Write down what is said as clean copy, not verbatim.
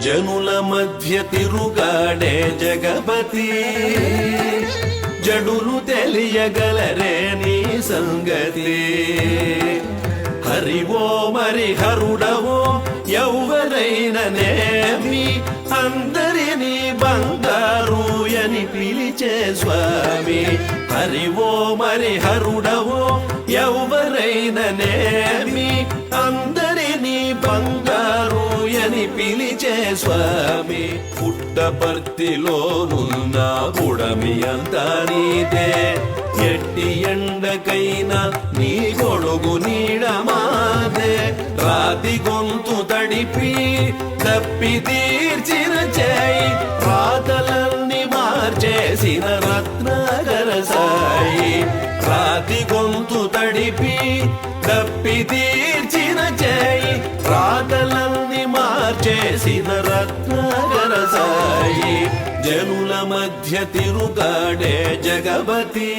జనుల మధ్య తిరుగాడే జగపతి జడులు తెలియగలరే నీ సంగతి హరివో మరి హరుడవో ఎవరైననేమి అందరినీ బంగారు అని పిలిచే స్వామి హరివో మరి హరుడవో ఎవరైననేమి అందరినీ బంగారు అని పిలిచే స్వామి పుట్టపర్తిలోనున్న బుడమి అంతా నీదే ఎట్టి ఎండకైనా నీ గొడుగు నీడమాదే రాతి గొంతు తడిపి తప్పి తీర్చిన చేయి రాతలన్నీ మార్చేసిన రత్నాకర సాయి రాతి గొంతు తడిపి తప్పి తీర్చిన చేయి రాతలన్నీ మార్చేసిన రత్నాకర సాయి జనుల మధ్య తిరుగాడే జగపతి